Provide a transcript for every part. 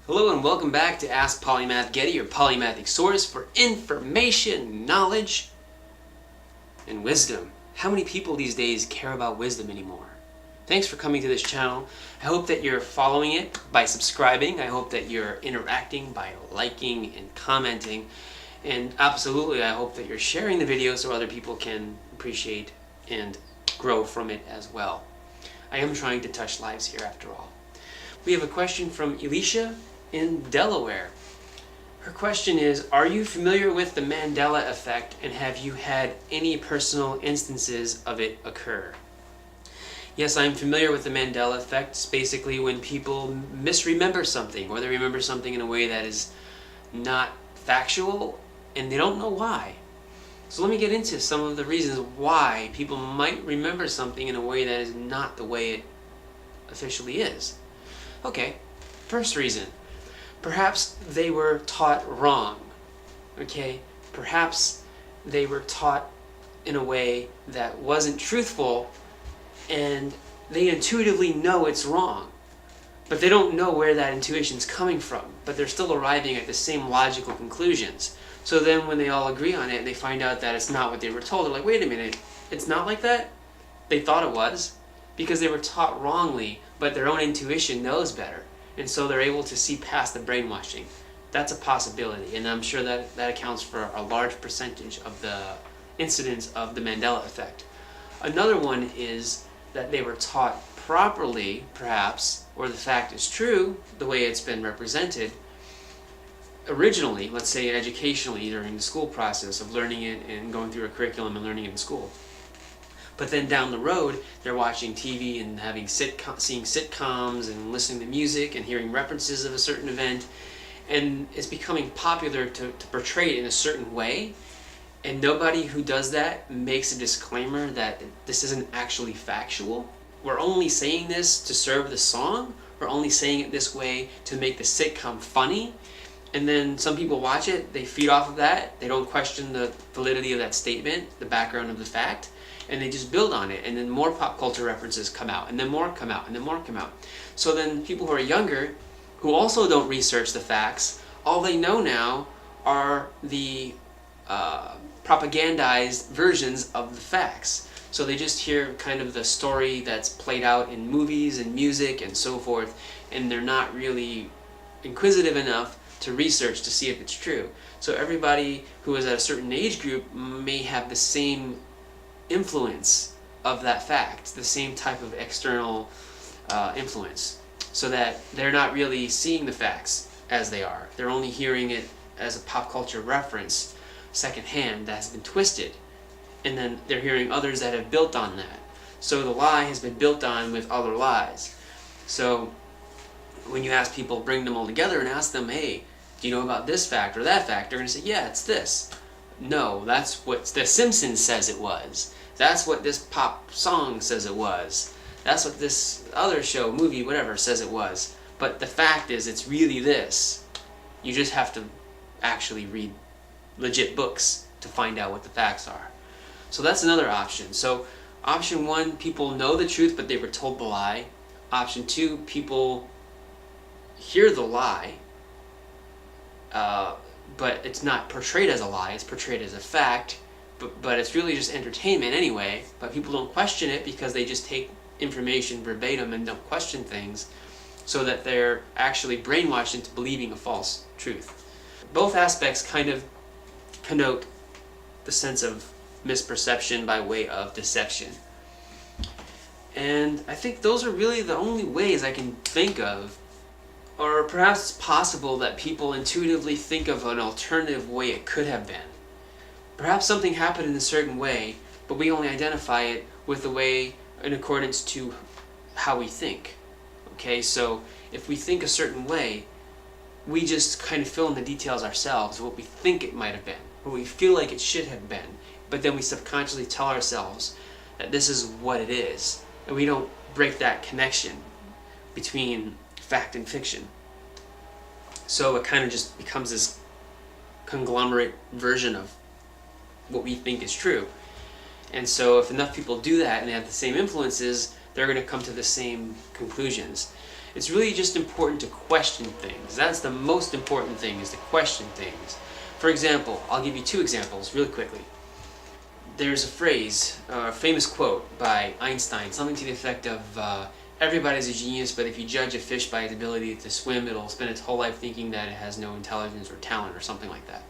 Hello and welcome back to AskPolymathGeddy, your polymathic source for information, knowledge, and wisdom. How many people these days care about wisdom anymore? Thanks for coming to this channel. I hope that you're following it by subscribing. I hope that you're interacting by liking and commenting. And absolutely, I hope that you're sharing the video so other people can appreciate and grow from it as well. I am trying to touch lives here after all. We have a question from Alicia in Delaware. Her question is, are you familiar with the Mandela effect and have you had any personal instances of it occur? Yes, I'm familiar with the Mandela effect. It's basically when people misremember something or they remember something in a way that is not factual and they don't know why. So let me get into some of the reasons why people might remember something in a way that is not the way it officially is. Okay, first reason. Perhaps they were taught wrong. Okay, perhaps they were taught in a way that wasn't truthful and they intuitively know it's wrong. But they don't know where that intuition's coming from, but they're still arriving at the same logical conclusions. So then when they all agree on it and they find out that it's not what they were told, they're like, wait a minute, it's not like that? They thought it was, because they were taught wrongly, but their own intuition knows better. And so they're able to see past the brainwashing. That's a possibility, and I'm sure that accounts for a large percentage of the incidence of the Mandela effect. Another one is that they were taught properly, perhaps, or the fact is true, the way it's been represented, originally, let's say educationally during the school process of learning it and going through a curriculum and learning it in school. But then down the road, they're watching TV and seeing sitcoms and listening to music and hearing references of a certain event, and it's becoming popular to portray it in a certain way, and nobody who does that makes a disclaimer that this isn't actually factual. We're only saying this to serve the song, we're only saying it this way to make the sitcom funny, and then some people watch it, they feed off of that, they don't question the validity of that statement, the background of the fact, and they just build on it, and then more pop culture references come out, and then more come out, and then more come out. So then people who are younger, who also don't research the facts, all they know now are the propagandized versions of the facts. So they just hear kind of the story that's played out in movies and music and so forth, and they're not really inquisitive enough to research to see if it's true. So everybody who is at a certain age group may have the same influence of that fact, the same type of external influence, so that they're not really seeing the facts as they are. They're only hearing it as a pop culture reference secondhand that's been twisted, and then they're hearing others that have built on that. So the lie has been built on with other lies. So when you ask people, bring them all together and ask them, hey, do you know about this fact or that fact? They're going to say, yeah, it's this. No, that's what The Simpsons says it was. That's what this pop song says it was. That's what this other show, movie, whatever, says it was. But the fact is, it's really this. You just have to actually read legit books to find out what the facts are. So that's another option. So option one, people know the truth, but they were told the lie. Option two, people hear the lie, but it's not portrayed as a lie, it's portrayed as a fact, but it's really just entertainment anyway, but people don't question it because they just take information verbatim and don't question things, so that they're actually brainwashed into believing a false truth. Both aspects kind of connote the sense of misperception by way of deception. And I think those are really the only ways I can think of. Or perhaps it's possible that people intuitively think of an alternative way it could have been. Perhaps something happened in a certain way, but we only identify it with the way in accordance to how we think. Okay, so if we think a certain way, we just kind of fill in the details ourselves, what we think it might have been, what we feel like it should have been, but then we subconsciously tell ourselves that this is what it is, and we don't break that connection between fact and fiction. So it kind of just becomes this conglomerate version of what we think is true. And so if enough people do that and they have the same influences, they're going to come to the same conclusions. It's really just important to question things. That's the most important thing, is to question things. For example, I'll give you two examples really quickly. There's a phrase, a famous quote by Einstein, something to the effect of, everybody's a genius, but if you judge a fish by its ability to swim, it'll spend its whole life thinking that it has no intelligence or talent or something like that.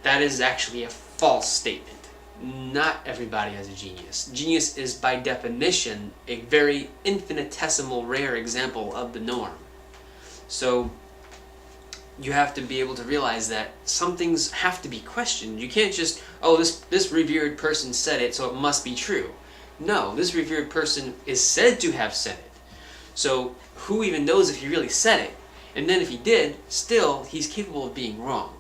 That is actually a false statement. Not everybody has a genius. Genius is by definition a very infinitesimal rare example of the norm. So you have to be able to realize that some things have to be questioned. You can't just, oh, this revered person said it, so it must be true. No, this revered person is said to have said it. So who even knows if he really said it? And then if he did, still, he's capable of being wrong.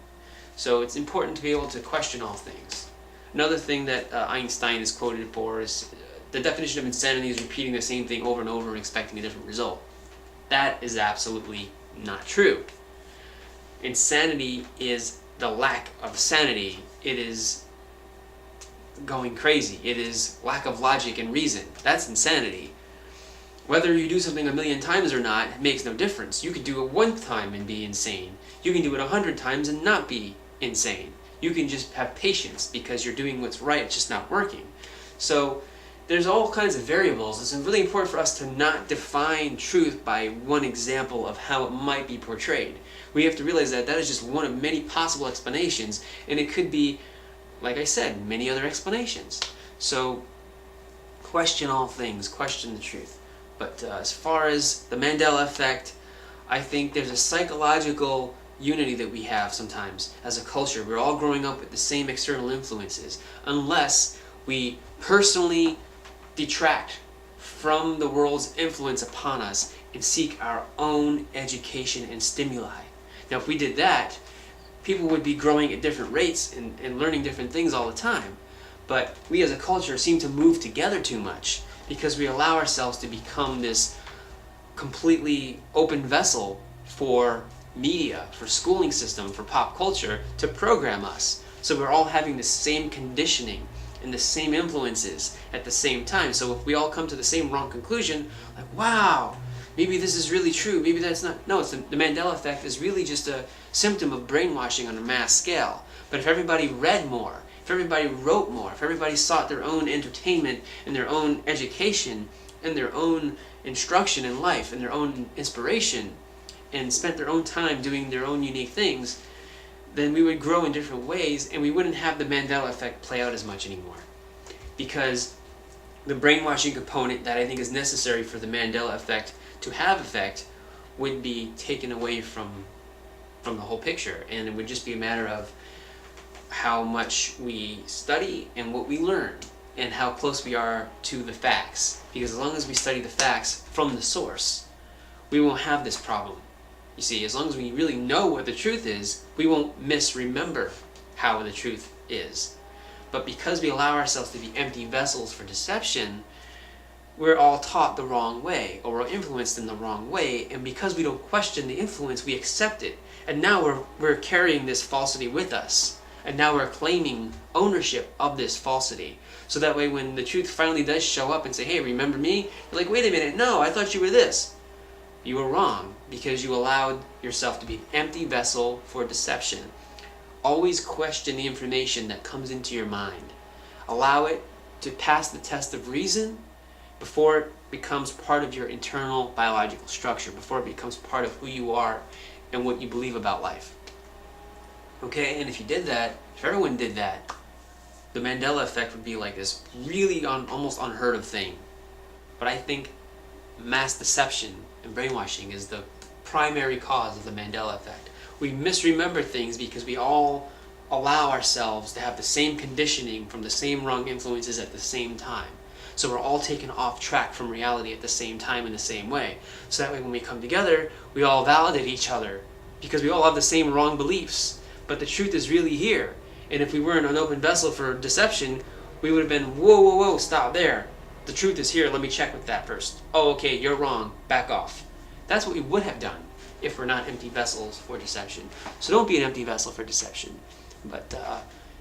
So it's important to be able to question all things. Another thing that Einstein is quoted for is the definition of insanity is repeating the same thing over and over and expecting a different result. That is absolutely not true. Insanity is the lack of sanity. It is going crazy. It is lack of logic and reason. That's insanity. Whether you do something 1,000,000 times or not, it makes no difference. You could do it one time and be insane. You can do it 100 times and not be insane. You can just have patience because you're doing what's right, it's just not working. So there's all kinds of variables. It's really important for us to not define truth by one example of how it might be portrayed. We have to realize that that is just one of many possible explanations, and it could be, like I said, many other explanations. So question all things, question the truth. But as far as the Mandela effect, I think there's a psychological unity that we have sometimes as a culture. We're all growing up with the same external influences, unless we personally detract from the world's influence upon us and seek our own education and stimuli. Now, if we did that, people would be growing at different rates and learning different things all the time. But we as a culture seem to move together too much because we allow ourselves to become this completely open vessel for media, for schooling system, for pop culture to program us. So we're all having the same conditioning and the same influences at the same time. So if we all come to the same wrong conclusion, like, wow, maybe this is really true, maybe that's not. No, it's the Mandela effect is really just a symptom of brainwashing on a mass scale. But if everybody read more, if everybody wrote more, if everybody sought their own entertainment and their own education and their own instruction in life and their own inspiration, and spent their own time doing their own unique things, then we would grow in different ways and we wouldn't have the Mandela effect play out as much anymore. Because the brainwashing component that I think is necessary for the Mandela effect to have effect would be taken away from the whole picture, and it would just be a matter of how much we study and what we learn and how close we are to the facts. Because as long as we study the facts from the source, we won't have this problem. You see, as long as we really know what the truth is, we won't misremember how the truth is. But because we allow ourselves to be empty vessels for deception, we're all taught the wrong way, or we're influenced in the wrong way, and because we don't question the influence, we accept it. And now we're carrying this falsity with us, and now we're claiming ownership of this falsity. So that way when the truth finally does show up and say, hey, remember me? You're like, wait a minute, no, I thought you were this. You were wrong, because you allowed yourself to be an empty vessel for deception. Always question the information that comes into your mind. Allow it to pass the test of reason before it becomes part of your internal biological structure, before it becomes part of who you are and what you believe about life. Okay, and if you did that, if everyone did that, the Mandela effect would be like this really almost unheard of thing. But I think mass deception and brainwashing is the primary cause of the Mandela effect. We misremember things because we all allow ourselves to have the same conditioning from the same wrong influences at the same time. So we're all taken off track from reality at the same time in the same way. So that way when we come together, we all validate each other because we all have the same wrong beliefs. But the truth is really here. And if we weren't an open vessel for deception, we would have been, whoa, whoa, whoa, stop there. The truth is here, let me check with that first. Oh, okay, you're wrong, back off. That's what we would have done if we're not empty vessels for deception. So don't be an empty vessel for deception. But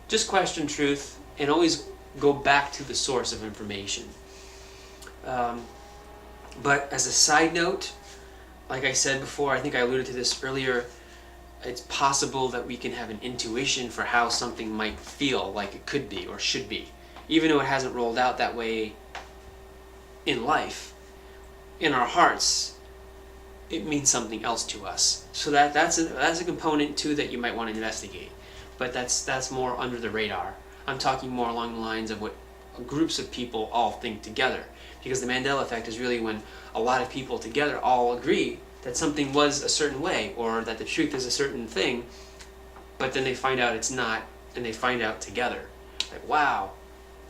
just question truth and always go back to the source of information. But as a side note, like I said before, I think I alluded to this earlier, it's possible that we can have an intuition for how something might feel like it could be or should be. Even though it hasn't rolled out that way in life, in our hearts, it means something else to us. So that's a component too that you might want to investigate. But that's more under the radar. I'm talking more along the lines of what groups of people all think together. Because the Mandela effect is really when a lot of people together all agree that something was a certain way, or that the truth is a certain thing, but then they find out it's not, and they find out together. Like, wow,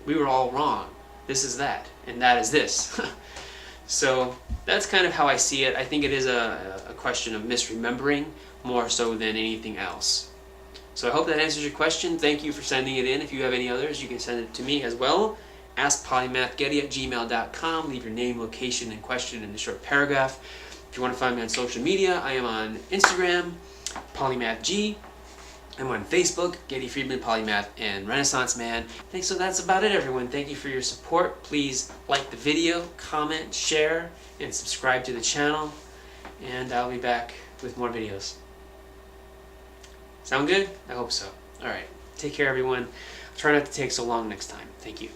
we were all wrong. This is that, and that is this. So that's kind of how I see it. I think it is a question of misremembering more so than anything else. So I hope that answers your question. Thank you for sending it in. If you have any others, you can send it to me as well. AskPolymathGeddy@gmail.com. Leave your name, location, and question in a short paragraph. If you want to find me on social media, I am on Instagram, PolymathG. I'm on Facebook, Geddy Friedman, Polymath, and Renaissance Man. Thanks, so that's about it, everyone. Thank you for your support. Please like the video, comment, share, and subscribe to the channel. And I'll be back with more videos. Sound good? I hope so. Alright, take care, everyone. I'll try not to take so long next time. Thank you.